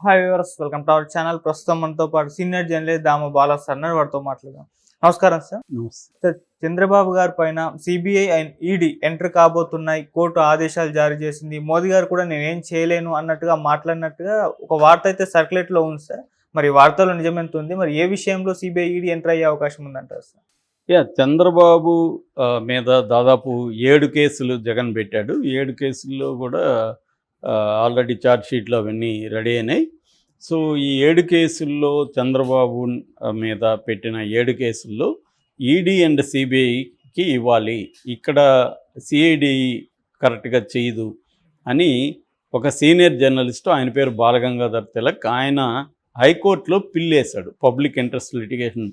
Hi viewers, welcome to our channel. ప్రస్తుతం మనతో పాటు సీనియర్ జర్నలిస్ట్ దామ బాలా సార్ ఉన్నారు. వారితో మాట్లాడదాం. నమస్కారం సార్. నమస్తే. సార్, చంద్రబాబు గారి పైన సిబిఐ అండ్ ఈడీ ఎంటర్ కాబోతున్నాయి, కోర్టు ఆదేశాలు జారీ చేసింది, మోదీ గారు కూడా నేనేం చేయలేను అన్నట్టుగా మాట్లాడినట్టుగా ఒక వార్త అయితే సర్క్యులేట్లో ఉంది సార్. మరి వార్తలో నిజమెంత ఉంది? మరి ఏ విషయంలో సిబిఐ ఈడీ ఎంటర్ అయ్యే అవకాశం ఉందంటారు సార్? చంద్రబాబు మీద దాదాపు 7 కేసులు జగన్ పెట్టాడు. 7 కేసుల్లో కూడా ఆల్రెడీ ఛార్జ్ షీట్లు అవన్నీ రెడీ అయినాయి. సో ఈ 7 కేసుల్లో చంద్రబాబు మీద పెట్టిన 7 కేసుల్లో ఈడీ అండ్ సిబిఐకి ఇవ్వాలి, ఇక్కడ సిఐడి కరెక్ట్గా చేయదు అని ఒక సీనియర్ జర్నలిస్టు, ఆయన పేరు బాలగంగాధర్ తిలక్, ఆయన హైకోర్టులో పిల్లేశాడు. పబ్లిక్ ఇంట్రెస్ట్ లిటిగేషన్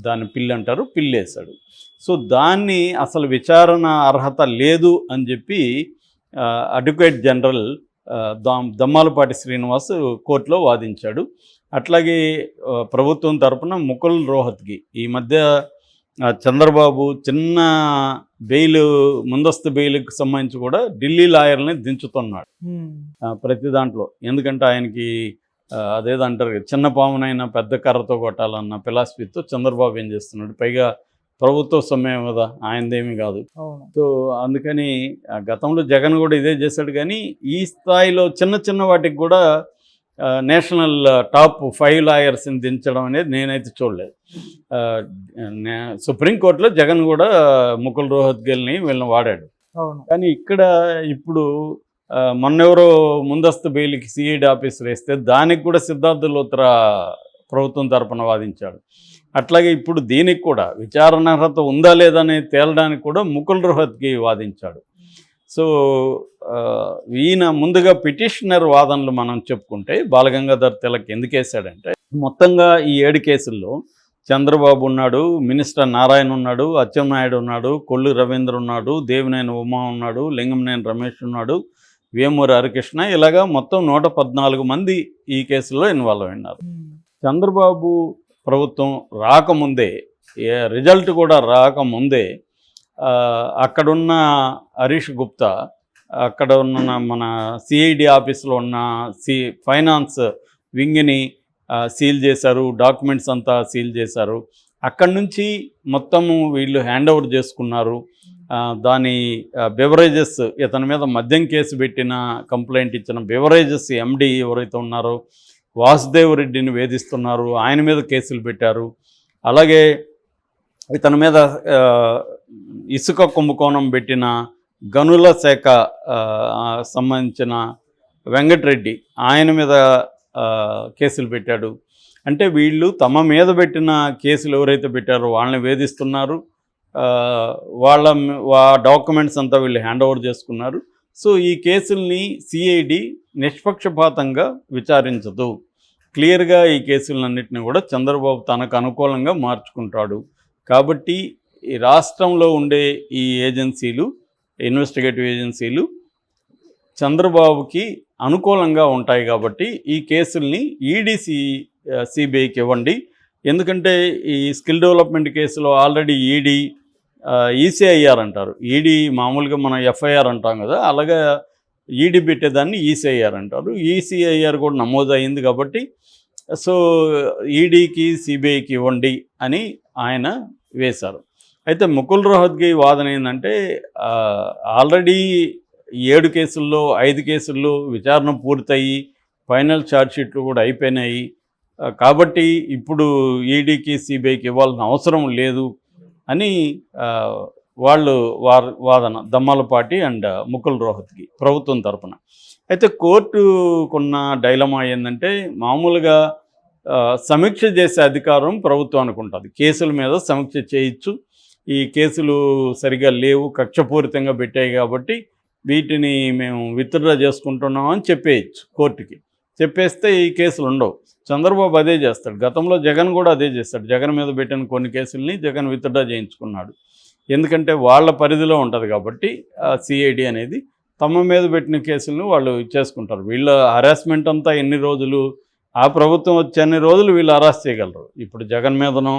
దాని పిల్ అంటారు, పిల్లేశాడు. సో దాన్ని అసలు విచారణ అర్హత లేదు అని చెప్పి అడ్వకేట్ జనరల్ దమ్మాలపాటి శ్రీనివాస్ కోర్టులో వాదించాడు. అట్లాగే ప్రభుత్వం తరపున ముకుల్ రోహత్గి ఈ మధ్య చంద్రబాబు చిన్న బెయిల్, ముందస్తు బెయిల్కి సంబంధించి కూడా ఢిల్లీ లాయర్ని దించుతున్నాడు ప్రతి దాంట్లో. ఎందుకంటే ఆయనకి అదేదంటారు, చిన్న పామునైనా పెద్ద కర్రతో కొట్టాలన్న ఫిలాసఫీతో చంద్రబాబు ఏం చేస్తున్నాడు. పైగా ప్రభుత్వ సొమ్మేం కదా, ఆయనదేమీ కాదు. సో అందుకని గతంలో జగన్ కూడా ఇదే చేశాడు. కానీ ఈ స్థాయిలో చిన్న చిన్న వాటికి కూడా నేషనల్ టాప్ 5 లాయర్స్ని దించడం అనేది నేనైతే చూడలేదు. సుప్రీంకోర్టులో జగన్ కూడా ముకుల్ రోహత్గిని వీళ్ళని వాడాడు. కానీ ఇక్కడ ఇప్పుడు మొన్నెవరో ముందస్తు బెయిల్కి సిఐడి ఆఫీసర్ వేస్తే దానికి కూడా సిద్ధార్థ లూత్రా ప్రభుత్వం తరపున వాదించాడు. అట్లాగే ఇప్పుడు దీనికి కూడా విచారణార్హత ఉందా లేదని తేలడానికి కూడా ముకుల్ రోహత్గి వాదించాడు. సో ఈయన ముందుగా పిటిషనర్ వాదనలు మనం చెప్పుకుంటే బాలగంగాధర్ తిలక్ ఎందుకు వేశాడంటే, మొత్తంగా ఈ 7 కేసుల్లో చంద్రబాబు ఉన్నాడు, మినిస్టర్ నారాయణ ఉన్నాడు, అచ్చెన్నాయుడు ఉన్నాడు, కొల్లు రవీంద్ర ఉన్నాడు, దేవినేని ఉమా ఉన్నాడు, లింగంనేని రమేష్ ఉన్నాడు, వేమూరి హరికృష్ణ, ఇలాగా మొత్తం 114 మంది ఈ కేసులో ఇన్వాల్వ్ అయినారు. చంద్రబాబు ప్రభుత్వం రాకముందే, రిజల్ట్ కూడా రాకముందే అక్కడున్న హరీష్ గుప్తా, అక్కడ ఉన్న మన సిఐడి ఆఫీస్లో ఉన్న ఫైనాన్స్ వింగ్ని సీల్ చేశారు, డాక్యుమెంట్స్ అంతా సీల్ చేశారు. అక్కడి నుంచి మొత్తము వీళ్ళు హ్యాండ్ ఓవర్ చేసుకున్నారు. దాని బెవరేజెస్, ఇతని మీద మద్యం కేసు పెట్టిన కంప్లైంట్ ఇచ్చిన బెవరేజెస్ ఎండి ఎవరైతే ఉన్నారో వాసుదేవ్ రెడ్డిని వేధిస్తున్నారు, ఆయన మీద కేసులు పెట్టారు. అలాగే ఇతని మీద ఇసుక కుంభకోణం పెట్టిన గనుల శాఖ సంబంధించిన వెంకటరెడ్డి, ఆయన మీద కేసులు పెట్టాడు. అంటే వీళ్ళు తమ మీద పెట్టిన కేసులు ఎవరైతే పెట్టారో వాళ్ళని వేధిస్తున్నారు. వాళ్ళ డాక్యుమెంట్స్ అంతా వీళ్ళు హ్యాండ్ ఓవర్ చేసుకున్నారు. సో ఈ కేసుల్ని సిఐడి నిష్పక్షపాతంగా విచారించదు. క్లియర్గా ఈ కేసులన్నింటినీ కూడా చంద్రబాబు తనకు అనుకూలంగా మార్చుకుంటాడు. కాబట్టి ఈ రాష్ట్రంలో ఉండే ఈ ఏజెన్సీలు, ఇన్వెస్టిగేటివ్ ఏజెన్సీలు చంద్రబాబుకి అనుకూలంగా ఉంటాయి. కాబట్టి ఈ కేసుల్ని ఈడీసీ సిబిఐకి ఇవ్వండి. ఎందుకంటే ఈ స్కిల్ డెవలప్మెంట్ కేసులో ఆల్రెడీ ఈడీ ఈసీఐఆర్ అంటారు. ఈడీ మామూలుగా మనం ఎఫ్ఐఆర్ అంటాం కదా, అలాగా ఈడీ పెట్టేదాన్ని ఈసీఐఆర్ అంటారు. ఈసీఐఆర్ కూడా నమోదు అయింది. కాబట్టి సో ఈడీకి సిబిఐకి ఇవ్వండి అని ఆయన వేశారు. అయితే ముకుల్ రోహత్గి వాదన ఏంటంటే, ఆల్రెడీ 7 కేసుల్లో 5 కేసుల్లో విచారణ పూర్తయి ఫైనల్ ఛార్జ్షీట్లు కూడా అయిపోయినాయి. కాబట్టి ఇప్పుడు ఈడీకి సిబిఐకి ఇవ్వాల్సిన అవసరం లేదు అని వాళ్ళు వాదన, దమ్మాలపాటి అండ్ ముకుల్ రోహత్గి ప్రభుత్వం తరపున. అయితే కోర్టుకున్న డైలమా ఏంటంటే, మామూలుగా సమీక్ష చేసే అధికారం ప్రభుత్వానికి ఉంటుంది. కేసుల మీద సమీక్ష చేయొచ్చు. ఈ కేసులు సరిగా లేవు, కక్షపూరితంగా పెట్టాయి, కాబట్టి వీటిని మేము విత్డ్రా చేసుకుంటున్నాం అని చెప్పేయచ్చు కోర్టుకి. చెప్పేస్తే ఈ కేసులు ఉండవు. చంద్రబాబు అదే చేస్తాడు. గతంలో జగన్ కూడా అదే చేస్తాడు. జగన్ మీద పెట్టిన కొన్ని కేసుల్ని జగన్ విత్డ్రా చేయించుకున్నాడు. ఎందుకంటే వాళ్ళ పరిధిలో ఉంటుంది కాబట్టి సిఐడి అనేది తమ మీద పెట్టిన కేసులను వాళ్ళు చేసుకుంటారు. వీళ్ళ హరాస్మెంట్ అంతా ఎన్ని రోజులు, ఆ ప్రభుత్వం వచ్చే అన్ని రోజులు వీళ్ళు అరెస్ట్ చేయగలరు. ఇప్పుడు జగన్ మీదనో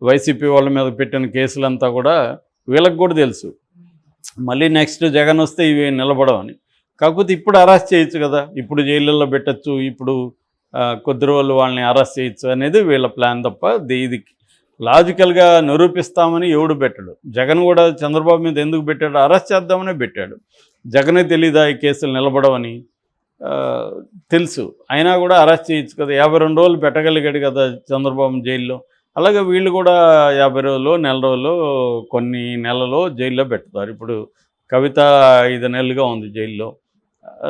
వైసీపీ వాళ్ళ మీద పెట్టిన కేసులంతా కూడా వీళ్ళకి కూడా తెలుసు. మళ్ళీ నెక్స్ట్ జగన్ వస్తే ఇవి నిలబడవని. కాకపోతే ఇప్పుడు అరెస్ట్ చేయొచ్చు కదా, ఇప్పుడు జైళ్ళల్లో పెట్టచ్చు, ఇప్పుడు కొద్ది రోజులు వాళ్ళని అరెస్ట్ చేయొచ్చు అనేది వీళ్ళ ప్లాన్ తప్ప ఇది లాజికల్గా నిరూపిస్తామని ఎవడు పెట్టాడు. జగన్ కూడా చంద్రబాబు మీద ఎందుకు పెట్టాడు, అరెస్ట్ చేద్దామనే పెట్టాడు. జగనే తెలీదా ఈ కేసులు నిలబడవని తెలుసు, అయినా కూడా అరెస్ట్ చేయొచ్చు కదా. 52 రోజులు పెట్టగలిగాడు కదా చంద్రబాబు జైల్లో. అలాగే వీళ్ళు కూడా 50 రోజులు, నెల రోజులు, కొన్ని నెలలో జైల్లో పెడతారు. ఇప్పుడు కవిత 5 నెలలుగా ఉంది జైల్లో.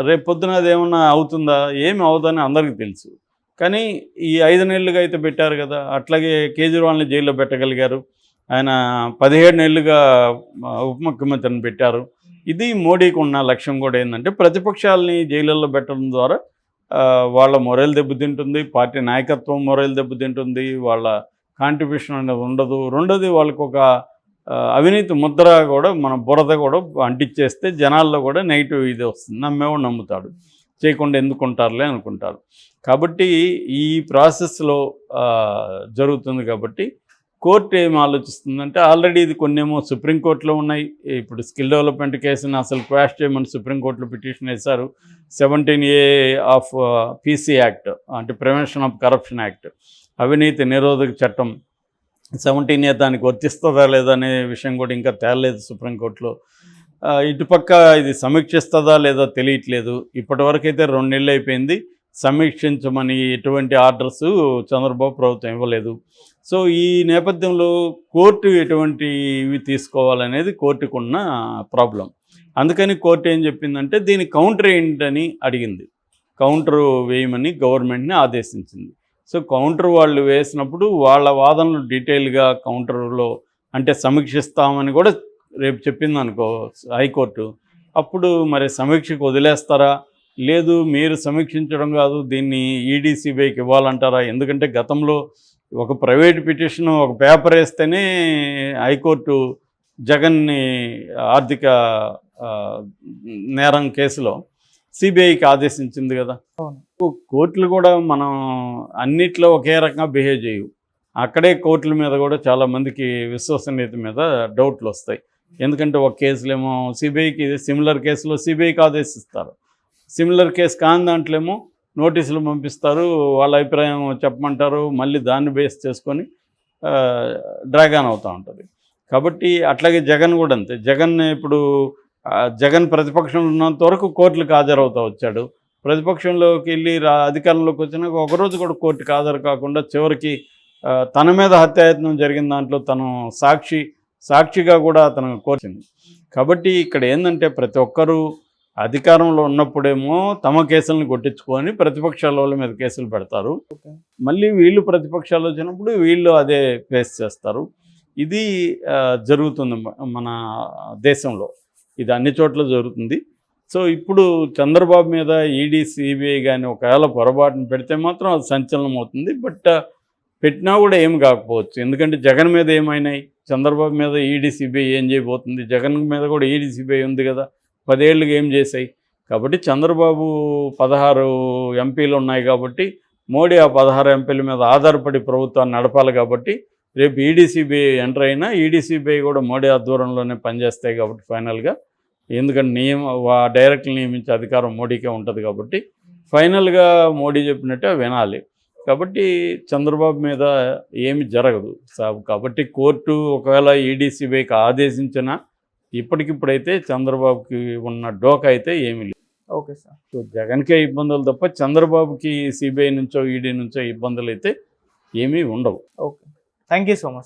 రేపు పొద్దున అదేమన్నా అవుతుందా, ఏమి అవుతుందని అందరికీ తెలుసు. కానీ ఈ 5 నెలలుగా అయితే పెట్టారు కదా. అట్లాగే కేజ్రీవాల్ని జైల్లో పెట్టగలిగారు. ఆయన 17 నెలలుగా ఉప ముఖ్యమంత్రిని పెట్టారు. ఇది మోడీకి ఉన్న లక్ష్యం కూడా ఏంటంటే ప్రతిపక్షాలని జైళ్ళల్లో పెట్టడం ద్వారా వాళ్ళ మొరల్ దెబ్బతింటుంది, పార్టీ నాయకత్వం మొరల్ దెబ్బతింటుంది, వాళ్ళ కాంట్రిబ్యూషన్ అనేది ఉండదు. రెండోది వాళ్ళకు ఒక అవినీతి ముద్ర కూడా, మన బురద కూడా అంటించేస్తే జనాల్లో కూడా నెగిటివ్ ఇది వస్తుంది. నమ్మేవాడు నమ్ముతాడు, చేయకుండా ఎందుకుంటారులే అనుకుంటారు. కాబట్టి ఈ ప్రాసెస్లో జరుగుతుంది. కాబట్టి కోర్టు ఏం ఆలోచిస్తుందంటే, ఆల్రెడీ ఇది కొన్నేమో సుప్రీంకోర్టులో ఉన్నాయి. ఇప్పుడు స్కిల్ డెవలప్మెంట్ కేసుని అసలు క్వాష్ చేయమని సుప్రీంకోర్టులో పిటిషన్ వేశారు. 17A ఆఫ్ PC యాక్ట్, అంటే ప్రివెన్షన్ ఆఫ్ కరప్షన్ యాక్ట్, అవినీతి నిరోధక చట్టం 17A దానికి వర్తిస్తుందా లేదా అనే విషయం కూడా ఇంకా తేలలేదు సుప్రీంకోర్టులో. ఇటుపక్క ఇది సమీక్షిస్తుందా లేదా తెలియట్లేదు. ఇప్పటివరకు అయితే 2 నెలలు అయిపోయింది, సమీక్షించమని ఎటువంటి ఆర్డర్స్ చంద్రబాబు ప్రభుత్వం ఇవ్వలేదు. సో ఈ నేపథ్యంలో కోర్టు ఎటువంటివి తీసుకోవాలనేది కోర్టుకున్న ప్రాబ్లం. అందుకని కోర్టు ఏం చెప్పిందంటే దీని కౌంటర్ ఏంటని అడిగింది. కౌంటర్ వేయమని గవర్నమెంట్ని ఆదేశించింది. సో కౌంటర్ వాళ్ళు వేసినప్పుడు వాళ్ళ వాదనలు డీటెయిల్గా కౌంటర్లో అంటే సమీక్షిస్తామని కూడా రేపు చెప్పింది అనుకో హైకోర్టు, అప్పుడు మరి సమీక్షకు వదిలేస్తారా, లేదు మీరు సమీక్షించడం కాదు దీన్ని ఈడీ సిబిఐకి ఇవ్వాలంటారా? ఎందుకంటే గతంలో ఒక ప్రైవేట్ పిటిషన్ ఒక పేపర్ వేస్తేనే హైకోర్టు జగన్ని ఆర్థిక నేరం కేసులో సిబిఐకి ఆదేశించింది కదా. కోర్టులు కూడా మనం అన్నిట్లో ఒకే రకంగా బిహేవ్ చేయవు. అక్కడే కోర్టుల మీద కూడా చాలామందికి విశ్వసనీయత మీద డౌట్లు వస్తాయి. ఎందుకంటే ఒక కేసులేమో సిబిఐకి, సిమిలర్ కేసులో సిబిఐకి ఆదేశిస్తారు, సిమిలర్ కేసు కాని దాంట్లేమో నోటీసులు పంపిస్తారు, వాళ్ళ అభిప్రాయం చెప్పమంటారు, మళ్ళీ దాన్ని బేస్ చేసుకొని డ్రాగాన్ అవుతూ ఉంటుంది. కాబట్టి అట్లాగే జగన్ కూడా అంతే. జగన్ ప్రతిపక్షంలో ఉన్నంత వరకు కోర్టులకు హాజరవుతూ వచ్చాడు. ప్రతిపక్షంలోకి వెళ్ళి అధికారంలోకి వచ్చినాక ఒకరోజు కూడా కోర్టుకు హాజరు కాకుండా చివరికి తన మీద హత్యాయత్నం జరిగిన దాంట్లో తను సాక్షిగా కూడా అతను కోర్చింది. కాబట్టి ఇక్కడ ఏంటంటే ప్రతి ఒక్కరూ అధికారంలో ఉన్నప్పుడేమో తమ కేసులను కొట్టించుకొని ప్రతిపక్షాల వాళ్ళ మీద కేసులు పెడతారు, మళ్ళీ వీళ్ళు ప్రతిపక్షాలు వచ్చినప్పుడు వీళ్ళు అదే ఫేస్ చేస్తారు. ఇది జరుగుతుంది మన దేశంలో, ఇది అన్ని చోట్ల జరుగుతుంది. సో ఇప్పుడు చంద్రబాబు మీద ఈడీ సిబిఐ కానీ ఒకవేళ పొరపాటును పెడితే మాత్రం అది సంచలనం అవుతుంది. బట్ పెట్టినా కూడా ఏం కాకపోవచ్చు, ఎందుకంటే జగన్ మీద ఏమైనాయి, చంద్రబాబు మీద ఈడీ సిబిఐ ఏం చేయబోతుంది? జగన్ మీద కూడా ఈడీ సిబిఐ ఉంది కదా, 10 ఏళ్ళుగా ఏం చేశాయి? కాబట్టి చంద్రబాబు 16 ఎంపీలు ఉన్నాయి కాబట్టి మోడీ ఆ 16 ఎంపీల మీద ఆధారపడి ప్రభుత్వాన్ని నడపాలి. కాబట్టి రేపు ఈడీసీబీఐ ఎంటర్ అయినా ఈడీసీబీఐ కూడా మోడీ ఆధ్వర్యంలోనే పనిచేస్తాయి కాబట్టి ఫైనల్గా, ఎందుకంటే డైరెక్ట్లు నియమించే అధికారం మోడీకే ఉంటుంది కాబట్టి ఫైనల్గా మోడీ చెప్పినట్టే వినాలి. కాబట్టి చంద్రబాబు మీద ఏమి జరగదు. కాబట్టి కోర్టు ఒకవేళ ఈడీసీబీఐకి ఆదేశించినా ఇప్పటికిప్పుడైతే చంద్రబాబుకి ఉన్న డోకా అయితే ఏమీ లేదు. Okay sir. సో జగన్కే ఇబ్బందులు తప్ప చంద్రబాబుకి సిబిఐ నుంచో ఈడీ నుంచో ఇబ్బందులు అయితే ఏమీ ఉండవు. Okay, thank you so much.